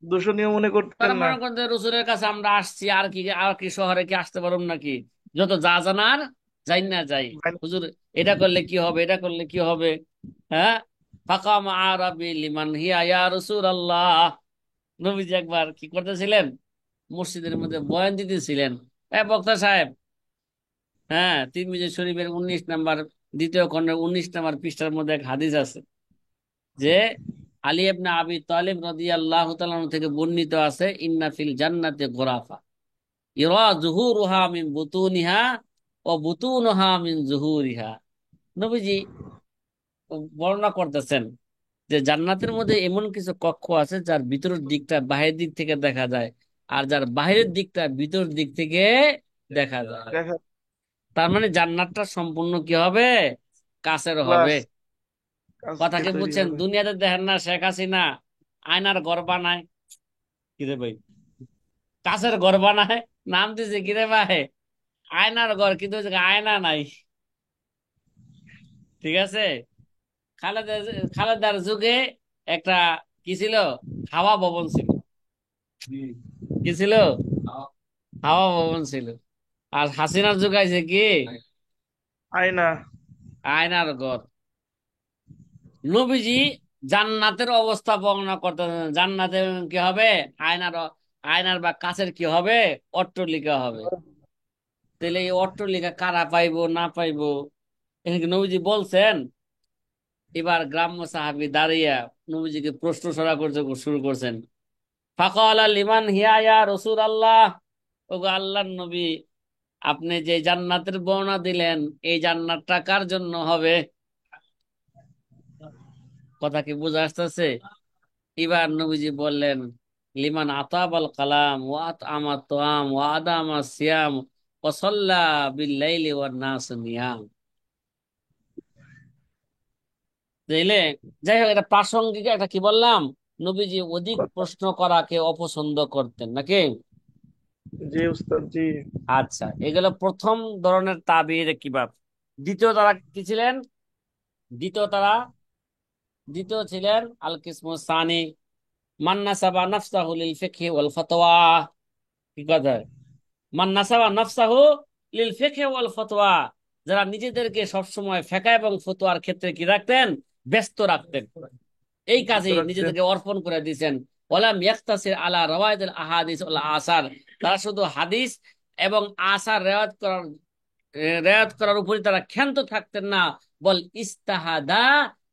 [SPEAKER 2] দূষণীয় মনে
[SPEAKER 1] তারা
[SPEAKER 2] করতেন না।
[SPEAKER 1] মনে করতেন রসুলের কাছে আমরা আসছি, আর কি শহরে কি আসতে পারুম নাকি, যত যা জানার যাই না যাই। হুজুর এটা করলে কি হবে, এটা করলে কি হবে, হ্যাঁ। ফাকাম আরাবি লিমান হিয়া ইয়া রাসূলুল্লাহ, নবীজি একবার কি করতেছিলেন? মসজিদের মধ্যে বয়ান দিতেছিলেন। বক্তা সাহেব, হ্যাঁ, তিরমিজি শরীফের 19 নম্বর, দ্বিতীয় খণ্ডের 19 নম্বর পৃষ্ঠার মধ্যে এক হাদিস আছে যে আলী ইবনে আবি তালিব রাদিয়াল্লাহু তাআলা আনহু থেকে বর্ণিত আছে, ইন্না ফিল জান্নাতি গুরাফা ইরা যুহুরুহা মিন বুতুনিহা ওয়া বুতুনুহা মিন যুহুরিহা। নবীজি বর্ণনা করতেছেন যে জান্নাতের মধ্যে এমন কিছু কক্ষ আছে যার ভিতরের দিকটা বাহিরের দিক থেকে দেখা যায়, আর যার বাহিরের দিকটা ভিতর দিক থেকে দেখা যায়।
[SPEAKER 2] দেখা
[SPEAKER 1] তার মানে জান্নাতটা সম্পূর্ণ কি হবে? কাছের হবে।
[SPEAKER 2] ক্লাস আজকে
[SPEAKER 1] কথা কি
[SPEAKER 2] তৈরি
[SPEAKER 1] বুঝছেন?
[SPEAKER 2] হবে।
[SPEAKER 1] দুনিয়াতে দেখেন না শেখ হাসিনা আয়নার ঘর বানায়, কিরে ভাই, কাছের ঘর বানায়, নাম দিছে কিরে ভাই আয়নার ঘর, কিন্তু ওই জায়গায় আয়না নাই। ঠিক আছে। খালেদা খালেদার যুগে একটা কি ছিল, হাওয়া ভবন ছিল। কি ছিল? হাওয়া ভবন ছিল। আর হাসিনার যুগ আইছে কি,
[SPEAKER 2] আয়না।
[SPEAKER 1] আয়নার ঘর। নবীজি জান্নাতের অবস্থা বর্ণনা করতেছেন, জান্নাতে কি হবে, আয়নার, আয়নার বা কাচের কি হবে, অট্টালিকা হবে। তাহলে এই অট্টালিকা কারা পাইবো না পাইবো, এখানে কি নবীজি বলছেন? এবার গ্রাম্য সাহাবী দাঁড়িয়ে নবীজিকে প্রশ্ন ছড়া করতে শুরু করছেন। ফাকালা লিমান হিয়া ইয়া রাসূলুল্লাহ, ওগো আল্লাহর নবী, আপনি যে জান্নাতের বর্ণনা দিলেন, এই জান্নাতটা কার জন্য হবে? কথা কি বুঝা আসতেছে? এবার নবীজি বললেন, লিমান আতাবাল কালাম ওয়া আতআমা তাআম ওয়া আদামা সিয়াম ওয়া সাল্লা বিল লাইলি ওয়ান নাস নিয়াম। বুঝলে? যাই হোক, এটা প্রাসঙ্গিক একটা কি বললাম, নবীজি অধিক
[SPEAKER 2] কথা।
[SPEAKER 1] প্রশ্ন করাকে অপছন্দ করতেন নাকি।
[SPEAKER 2] জি উস্তাদ জি।
[SPEAKER 1] আচ্ছা, এগুলো প্রথম ধরনের তাবির কিবাব। দ্বিতীয় তারা কি ছিলেন? দ্বিতীয় তারা, দ্বিতীয় ছিলেন আল কিসমু সানি, মান নাসাবা নাফসাহু লিল ফিকহি ওয়াল ফাতওয়া। কি কথা? মান নাসাবা নাফসাহু লিল ফিকহি ওয়াল ফাতওয়া, যারা নিজেদেরকে সবসময় ফিকহ এবং ফতোয়ার ক্ষেত্রে কি রাখতেন, ব্যস্ত রাখতেন, এই
[SPEAKER 2] বুঝতে
[SPEAKER 1] কাজে
[SPEAKER 2] রাখতেন।
[SPEAKER 1] নিজেদেরকে অর্পণ করে দিয়েছেন। ওয়ালাম ইয়াক্তাসির আলা রাওয়ায়াতিল আহাদিস ওয়াল আসার, তারা শুধু হাদিস এবং আসার রেয়াত করার উপরে তারা ক্ষান্ত থাকতেন না। বল ইস্তাহাদা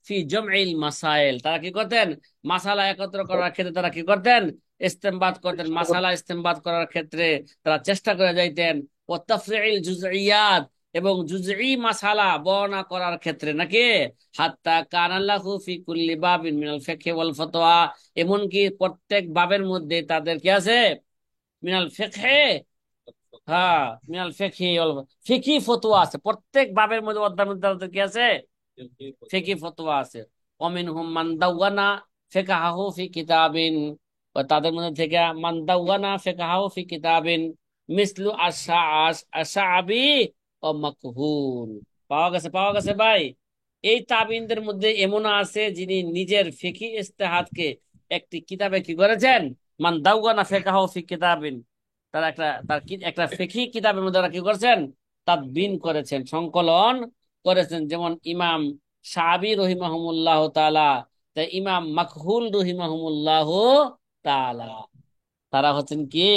[SPEAKER 1] ফি জমইল মাসাইল, তারা কি করতেন, মাসালা একত্র করার ক্ষেত্রে তারা কি করতেন, ইস্তেমবাদ করতেন,
[SPEAKER 2] চেষ্টা
[SPEAKER 1] মাসালা ইস্তেমবাদ করার ক্ষেত্রে তারা চেষ্টা করে যাইতেন। ও তাফরিল জুজইয়াত, এবং জুজই মাসালা বর্ণনা করার ক্ষেত্রে নাকি, হাত্তা কানাল্লাহু ফি কুল্লি বাবিন মিনাল ফিকহি ওয়াল ফতোয়া, এমনকি প্রত্যেক বাবের মধ্যে তাদের কি আছে, মিনাল ফিকহি, হ্যাঁ, মিনাল ফিকহি ফিকহি ফতোয়া আছে, প্রত্যেক বাবের মধ্যে অধ্যায়ের মধ্যে তাদের কি আছে, ফিকহি ফতোয়া আছে। অমিনহুম মান দাওয়ানা ফিকহাহু ফি কিতাবিন, ও তাদের মধ্যে থেকে মান দাওয়ানা ফিকহাহু ফি কিতাবিন মিসলু আশআবি ও মাকহুল। পাওয়া গেছে, পাওয়া গেছে ভাই। এই তাবিনদের মধ্যে এমন আছে যিনি নিজের ফিকহি ইজতিহাদকে একটি কিতাবে কি করেছেন, মান দাওয়ানা ফিকহাহু ফি কিতাবিন, তারা একটা ফিকহি কিতাবের মধ্যে তারা কি করেছেন, তাদবিন করেছেন, সংকলন করেছেন। যেমন ইমাম শাবি রহিমাহুমুল্লাহ তাআলা, তাই ইমাম মাকহুল রহিমাহুমুল্লাহ তাআলা, তারা হচ্ছেন কি,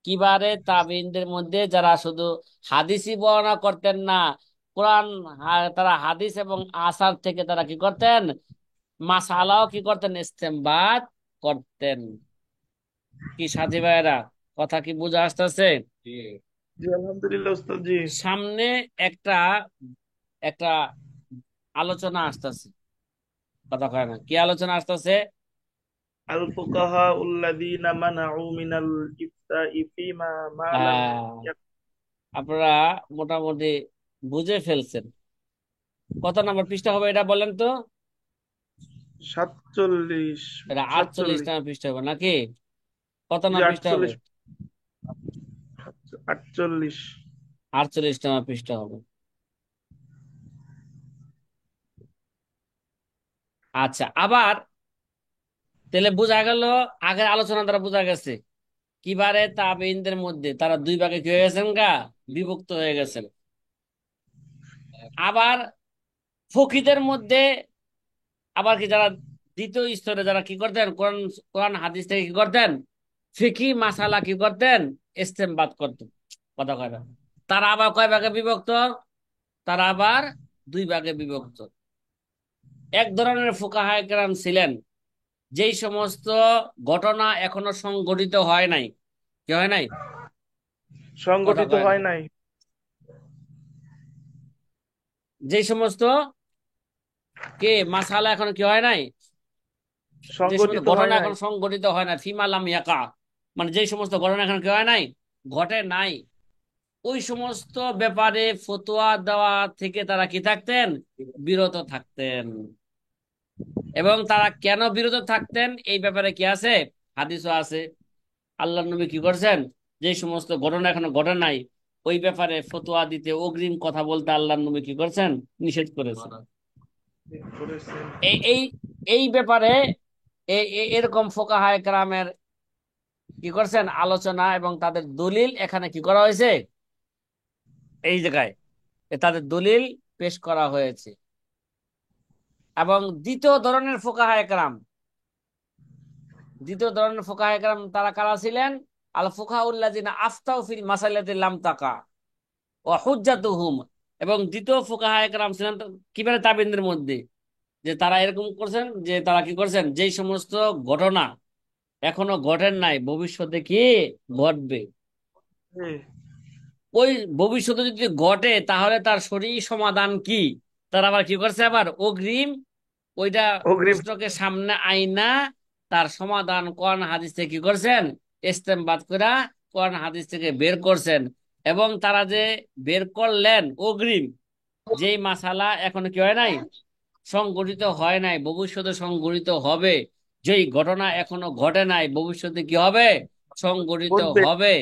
[SPEAKER 1] কিবারে তাবিনদের মধ্যে যারা শুধু হাদিসই বর্ণনা করতেন না, কোরআন, তারা হাদিস এবং আসার থেকে তারা কি করতেন, মাসালাও কি করতেন, ইস্তেমবাদ করতেন। কি সাথী ভাইয়েরা, কথা কি বুঝা আসতেছে?
[SPEAKER 2] জি আলহামদুলিল্লাহ উস্তাদ জি।
[SPEAKER 1] সামনে একটা একটা আলোচনা আসতেছে, কথা কয় না, কি আলোচনা আসতেছে?
[SPEAKER 2] আল ফুকাহা উল্লাযীনা মানাউ মিনাল ইফতাই ফীমা মা লাম
[SPEAKER 1] আহ আপনারা মোটামুটি বুঝে ফেলছেন। কত নম্বর পৃষ্ঠা হবে এটা বলেন তো?
[SPEAKER 2] 47।
[SPEAKER 1] এটা 48
[SPEAKER 2] 47।
[SPEAKER 1] নম্বর পৃষ্ঠা হবে নাকি? কত
[SPEAKER 2] জি
[SPEAKER 1] নম্বর পৃষ্ঠা হবে?
[SPEAKER 2] 48। 48।
[SPEAKER 1] 48 নম্বর পৃষ্ঠা হবে। আচ্ছা, আবার তাহলে বোঝা গেল, আগের আলোচনা দ্বারা বোঝা গেছে কিবারে তাবেইনদের মধ্যে তারা দুই ভাগে কি হয়ে গেছেন গা, বিভক্ত হয়ে গেছেন। আবার ফকিদের মধ্যে আবার কি, যারা দ্বিতীয় স্তরে যারা কি করতেন, কোরআন কোরআন হাদিস থেকে কি করতেন, ফিকি মাসালা কি করতেন, ইস্তেমবাদ করতেন। কথা কয় না? তারা আবার কয় ভাগে বিভক্ত? তারা আবার দুই ভাগে বিভক্ত। এক ধরনের ফুকাহায়ে কেরাম ছিলেন, যেই সমস্ত ঘটনা এখনো সংঘটিত হয় নাই, কি হয় নাই, কথা
[SPEAKER 2] সংগঠিত
[SPEAKER 1] কয় না,
[SPEAKER 2] হয় নাই।
[SPEAKER 1] যেই সমস্ত কে মাসালা এখনো কি হয় নাই, যে সমস্ত
[SPEAKER 2] সংগঠিত হয়
[SPEAKER 1] ঘটনা
[SPEAKER 2] নাই।
[SPEAKER 1] এখন সংঘটিত হয় না, ফিমালাম ইয়াকা, মানে যে সমস্ত ঘটনা এখন কি হয় নাই, ঘটে নাই, ওই সমস্ত ব্যাপারে ফতোয়া দেওয়া থেকে তারা কি থাকতেন, বিরত থাকতেন। এবং তারা কেন বিরত থাকতেন এই ব্যাপারে কি আছে, হাদিসও আছে। আল্লাহ নবী কি করছেন, যে সমস্ত ঘটনা এখনো ঘটে নাই ওই ব্যাপারে ফতোয়া দিতে, অগ্রিম কথা বলতে আল্লাহ নবী কি করছেন, নিষেধ করেছেন।
[SPEAKER 2] করেছেন।
[SPEAKER 1] এই এই এই ব্যাপারে এরকম ফোকাহায়ে কেরামের কি করছেন আলোচনা এবং তাদের দলিল এখানে কি করা হয়েছে, এই জায়গায় তাদের দলিল পেশ করা হয়েছে। এবং দ্বিতীয় ধরনের ফোকাহায়ে কেরাম, দ্বিতীয় ধরনের ফোকাহায়ে কেরাম তারা কারা ছিলেন, আল ফুকাহাউল্লাযিনা আফতাউ ফিল মাসাইলাতি লাম তাকা ওয়া হুজ্জাতুহুম। এবং দ্বিতীয় ফুকাহায়ে কেরাম ছিলেন কিভাবে তাবেঈনদের মধ্যে, যে তারা এরকম করছেন যে তারা কি করছেন, যেই সমস্ত ঘটনা এখনো ঘটেন নাই ভবিষ্যতে কি ঘটবে,
[SPEAKER 2] জি।
[SPEAKER 1] ওই ভবিষ্যতে যদি ঘটে তাহলে তার সঠিক সমাধান কি, তারা আবার কি করছে, আবার অগ্রিম ওইটা
[SPEAKER 2] অগ্রিম।
[SPEAKER 1] প্রশ্নকে সামনে আইনা তার সমাধান কোরআন হাদিস থেকে কি করছেন, ইস্তেমবাদ করা কোরআন হাদিস থেকে বের করছেন। এবং তারা যে বের করলেন অগ্রিম, যেই মাসালা এখনো কি হয় নাই, সংগঠিত হয় নাই, ভবিষ্যতে সংগঠিত হবে, যেই ঘটনা এখনো ঘটে নাই ভবিষ্যতে কি হবে, সংগঠিত
[SPEAKER 2] ঘটবে।
[SPEAKER 1] হবে,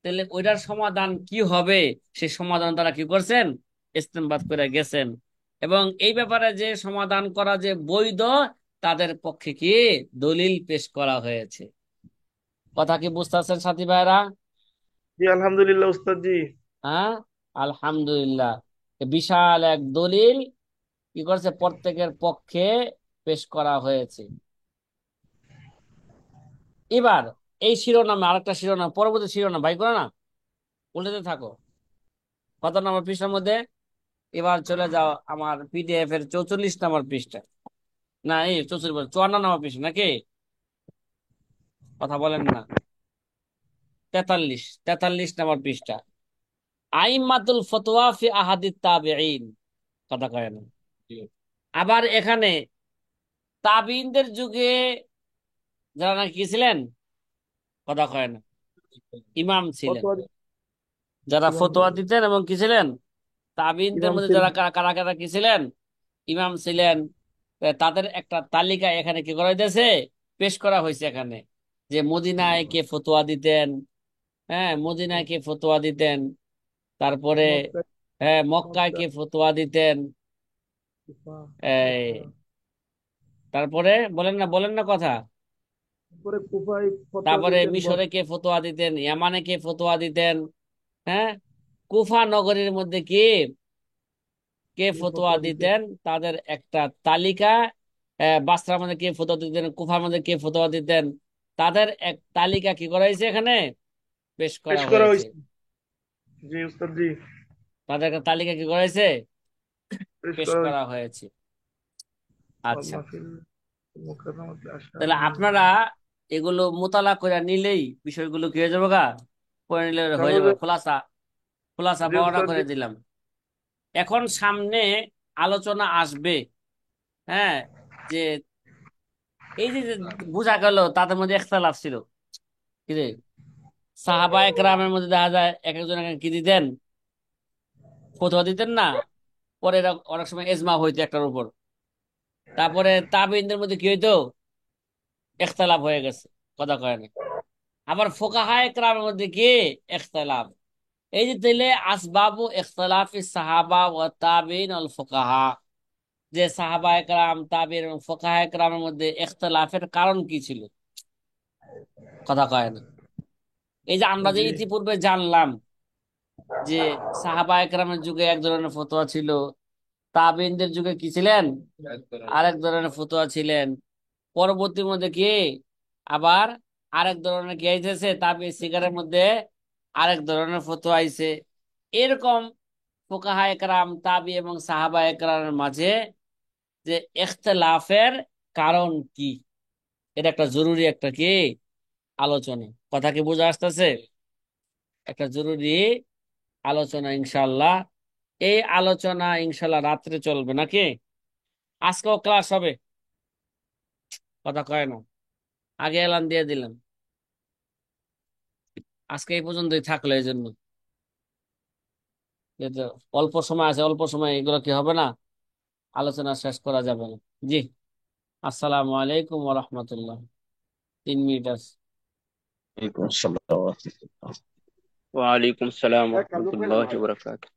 [SPEAKER 1] তাহলে ওইটার সমাধান কি হবে, সে সমাধান তারা কি করছেন, ইস্তেমবাদ করে গেছেন। এবং এই ব্যাপারে যে সমাধান করা যে বৈধ, তাদের পক্ষে কি দলিল পেশ করা হয়েছে। কথা কি বুঝতেছেন সাথী ভাইরা?
[SPEAKER 2] জি আলহামদুলিল্লাহ উস্তাদ জি।
[SPEAKER 1] হ্যাঁ, আলহামদুলিল্লাহ। বিশাল এক দলিল কি করছে, প্রত্যেকের পক্ষে পেশ করা হয়েছে। এবার এই শিরোনামে আরেকটা শিরোনাম, পরবর্তী শিরোনাম ভাই করো না, উল্টাতে থাকো, কত নম্বর পৃষ্ঠার মধ্যে, এবার চলে যাও আমার পিডিএফ এর 44 নম্বর পৃষ্ঠা, না এই 44 54 নম্বর পৃষ্ঠা নাকি, কথা বলেন না, 43 নম্বর পৃষ্ঠা, আইম্মাতুল ফতোয়া ফি আহাদিত তাবেঈন, কথা কয় না। আবার এখানে তাবিঈনদের যুগে যারা নাকি কি ছিলেন, কথা কয় না, ইমাম ছিলেন,
[SPEAKER 2] ফতোয়া
[SPEAKER 1] যারা
[SPEAKER 2] ইমাম
[SPEAKER 1] ফতোয়া দিতেন এবং কি ছিলেন, তাবিঈনদের
[SPEAKER 2] ইমাম
[SPEAKER 1] মধ্যে
[SPEAKER 2] ছিলেন।
[SPEAKER 1] যারা কারা কারা কারা কি ছিলেন, ইমাম ছিলেন। তাদের একটা তালিকা এখানে কি করা হইতেছে, পেশ করা হয়েছে এখানে, যে মদিনায় কে ফতোয়া দিতেন, হ্যাঁ মদিনায় কে ফতোয়া দিতেন, তারপরে
[SPEAKER 2] মক্কা।
[SPEAKER 1] হ্যাঁ মক্কায়
[SPEAKER 2] মক্কা।
[SPEAKER 1] কে ফতোয়া দিতেন,
[SPEAKER 2] কুফা।
[SPEAKER 1] এই
[SPEAKER 2] বসরা।
[SPEAKER 1] তারপরে বলেন না কথা,
[SPEAKER 2] তারপরে কুফায় ফতোয়া
[SPEAKER 1] তারপরে
[SPEAKER 2] দিতেন
[SPEAKER 1] মিশরে কে ফতোয়া দিতেন, ইয়ামানে কে ফতোয়া দিতেন, হ্যাঁ কুফা নগরীর মধ্যে কে
[SPEAKER 2] কে
[SPEAKER 1] ফতোয়া
[SPEAKER 2] ফতোয়া দিতেন।
[SPEAKER 1] দিতেন, তাদের একটা তালিকা, বাসরার মধ্যে কে ফতোয়া দিতেন, কুফার মধ্যে কে ফতোয়া দিতেন, তাদের এক তালিকা কি করা হয়েছে এখানে, পেশ
[SPEAKER 2] পেশ
[SPEAKER 1] করা
[SPEAKER 2] করা
[SPEAKER 1] হয়েছে।
[SPEAKER 2] হয়েছে। জি উস্তাদ জি।
[SPEAKER 1] তাদের একটা তালিকা কি করা হয়েছে,
[SPEAKER 2] পেশ
[SPEAKER 1] পেশ
[SPEAKER 2] করা
[SPEAKER 1] করা
[SPEAKER 2] হয়েছে।
[SPEAKER 1] হয়েছে। আচ্ছা,
[SPEAKER 2] মাহফিল মুকাররমাতে
[SPEAKER 1] তাহলে
[SPEAKER 2] আশরাফুল
[SPEAKER 1] আপনারা এগুলো মোতালা করে নিলেই বিষয়গুলো কি হয়ে যাবে গা, করে নিলে হয়ে যাবে,
[SPEAKER 2] সহজে।
[SPEAKER 1] খোলাসা খোলাসা
[SPEAKER 2] জি
[SPEAKER 1] বর্ণনা
[SPEAKER 2] উস্তাদ জি।
[SPEAKER 1] করে দিলাম। এখন সামনে আলোচনা আসবে, হ্যাঁ, যে এই যে যে বোঝা গেল তাদের মধ্যে ইখতিলাফ ছিল, কি রে, সাহাবা একরামের মধ্যে দেখা যায় এক একজন এক এক কি দিতেন, ফতোয়া দিতেন না, পরে এরা অনেক সময় এজমা হইতো একটার উপর, তারপরে তাবেঈনদের মধ্যে কি হইতো, ইখতিলাফ হয়ে গেছে, কথা কয় না। আবার ফুকাহায়ে কেরামের মধ্যে কি ইখতিলাফ, এই যে তাইলে আসবাবু ইখতিলাফি সাহাবা ওয়া তাবেঈন ওয়াল ফুকাহা, যে সাহাবা একরাম তাবেঈন এবং ফুকাহায়ে কেরামের মধ্যে ইখতিলাফের কারণ কি ছিল, কথা কয় না। এই যে আমরা যে
[SPEAKER 2] জি।
[SPEAKER 1] ইতিপূর্বে জানলাম যে সাহাবা একরামের যুগে এক ধরনের ফতোয়া ছিল, তাবেঈনদের যুগে কি ছিলেন, আরেক ধরনের ফতোয়া ছিলেন, পরবর্তীর মধ্যে কি আবার আরেক ধরনের কি আইতেছে, তাবে সিগারের মধ্যে আরেক ধরনের ফতোয়া আইছে। এরকম ফুকাহা একরাম তাবি এবং সাহাবা একরামের মাঝে যে ইখতিলাফের কারণ কি, এটা একটা জরুরি একটা কি আলোচনা, কথা কি বোঝা আসতেছে, একটা জরুরি আলোচনা ইনশাল্লাহ। এই আলোচনা ইনশাল্লাহ রাত্রে চলবে নাকি, আজকেও ক্লাস হবে, কথা কয় না, আগে এলান দিয়ে দিলাম। আজকে এই পর্যন্তই থাকলো, এই জন্য যেহেতু অল্প সময় আছে, অল্প সময় এগুলো কি হবে না, আলোচনা শেষ করা যাবে না। জি, আসসালামু আলাইকুম ওয়া রাহমাতুল্লাহ। 3 মিনিট আছে।
[SPEAKER 3] عليكم السلام ورحمة الله.
[SPEAKER 4] وعليكم السلام ورحمة الله وبركاته.